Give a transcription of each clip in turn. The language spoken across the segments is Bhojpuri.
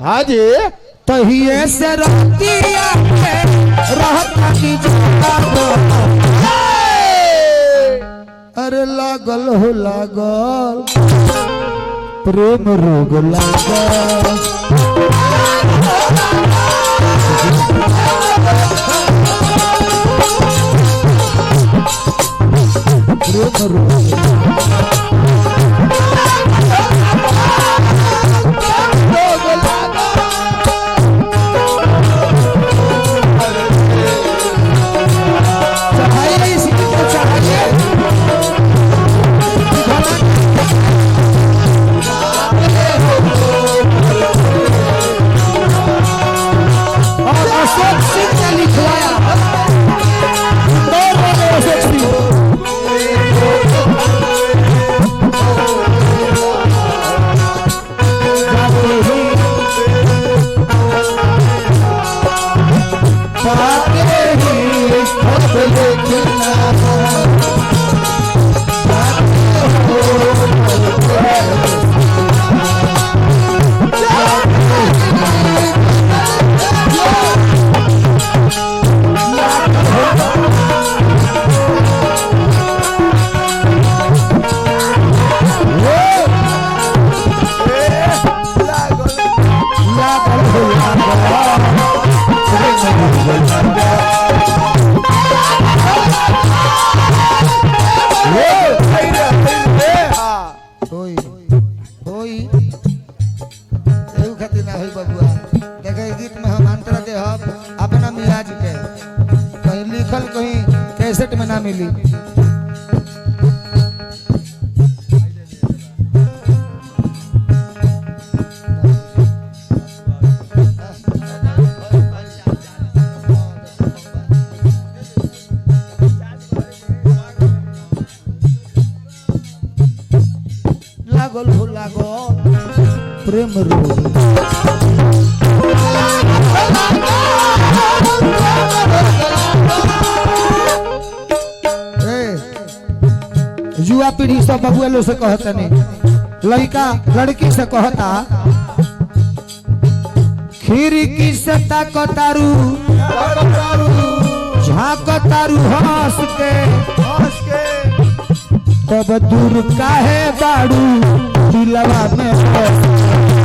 हाँ जी तहिए से रहतिया के रहता की अरे लागल हो लागल प्रेम रोग लागल प्रेम रोग कैसेट में ना मिली लागल हो लागल प्रेम रोग युवा पीढ़ी सब बबुआ लोग से कहता नहीं लड़का लड़की से कहता खिड़की से ताकतारू झांकतारू हंस के तब दूर काहे बाड़ू दिलवा में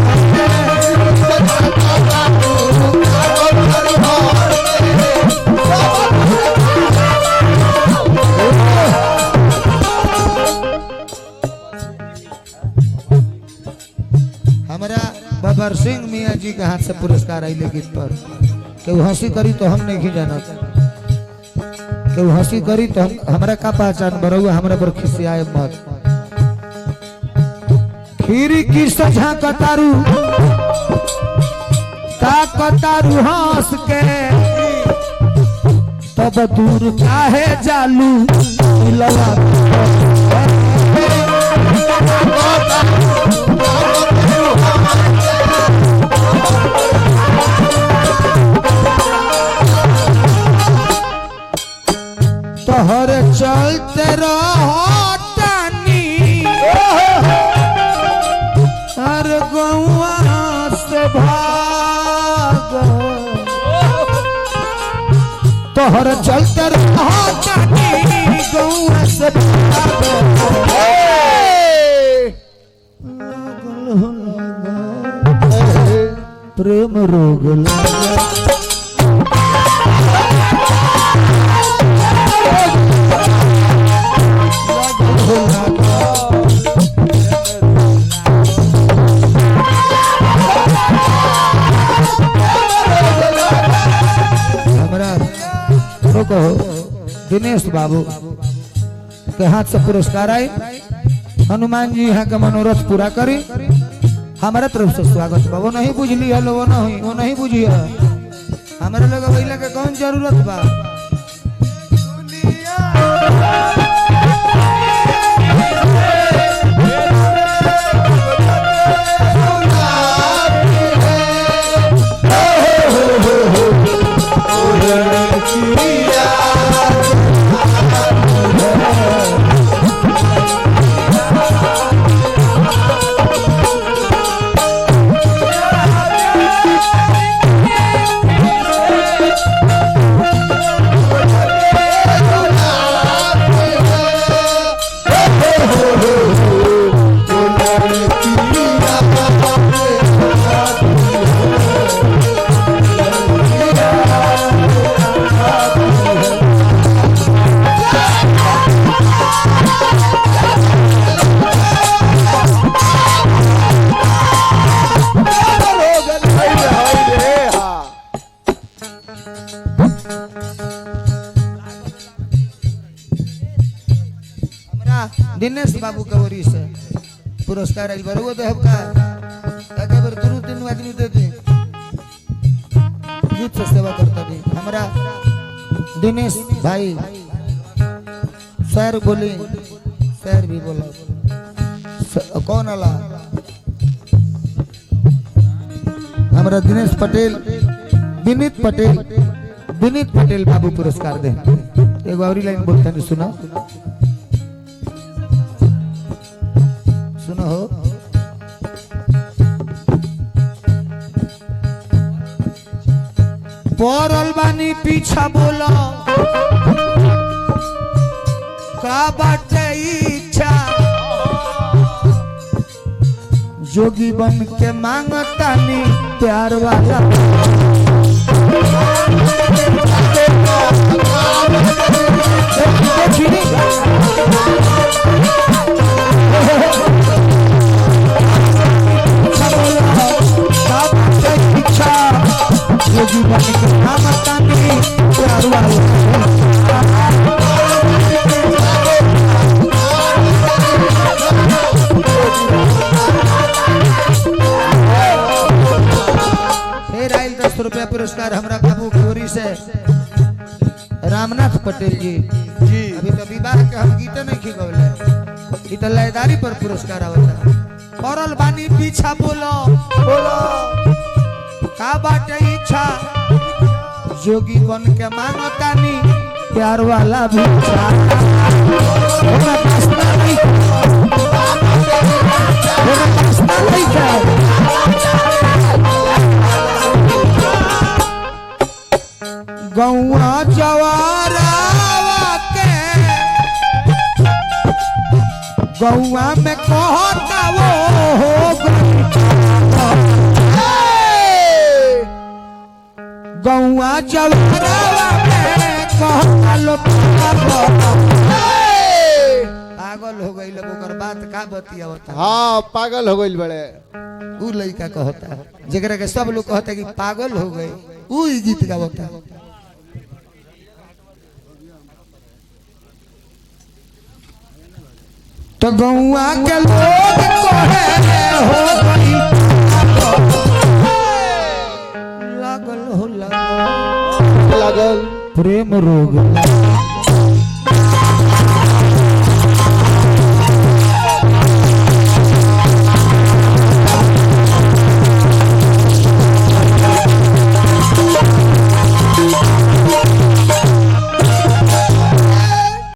हमारा बाबर सिंह मियाँ जी के हाथ से पुरस्कार आई गीत पर केहू हंसी करी तो हम नहीं जानत केहू हंसी करी तो हम हमरा का पहचान बरुआ हमरा पर खिसियाए मत खिड़की से झांकतारू ताकतारू हंस के तब दूर काहे जालू दिलवा तोहर चलते रहतानी हर गौआ से भाग तोहर चलते रहतानी गौआ से भाग प्रेम रोग लगा कहो दिनेश बाबू के हाथ से पुरस्कार आए हनुमान जी यहाँ का मनोरथ पूरा करी हमारे तरफ से स्वागत बा वो नहीं बुझली है वो नहीं बुझी है हमारे लोग वही के कौन जरूरत बा दिनेश बाबू कवरी से पुरस्कार आई बरो दे का एके बार दुनु तीन आदमी दे दे गीत से सेवा करता दे हमरा दिनेश भाई सर बोली सर भी बोला कौन आला हमरा दिनेश पटेल विनीत पटेल बाबू पुरस्कार दे एक और लाइन बोलता नहीं सुना सुनो हो पौरल बानी पीछा बोला का बाटे इच्छा जोगी बन के मांगता नी प्यार वाला जोगी बन के मांगता नी प्यार वाला ₹10 पुरस्कार हमरा बाबू कोरी से रामनाथ पटेल जी अभी तो विवाह के हम गीत नहीं खिगौले ई तो लयदारी पर पुरस्कार आवता पड़ल बानी पीछा बोलो का बाटे इच्छा जोगी बन के मांगतानी प्यार वाला भिक्षा हमरा पासना नहीं गौआ जवारावा के गौआ में कहता वो गौआ जवारावा में कहता लो पागल हो गई लोग ओकर बात का बतियावता हाँ पागल हो गई बड़े ऊ लड़का कहता जेकरा के सब लोग कहता कि पागल हो गए ऊ ई गीत गावता तो गौआ के लोग कहे हो गई लागल हो लागल लागल प्रेम रोग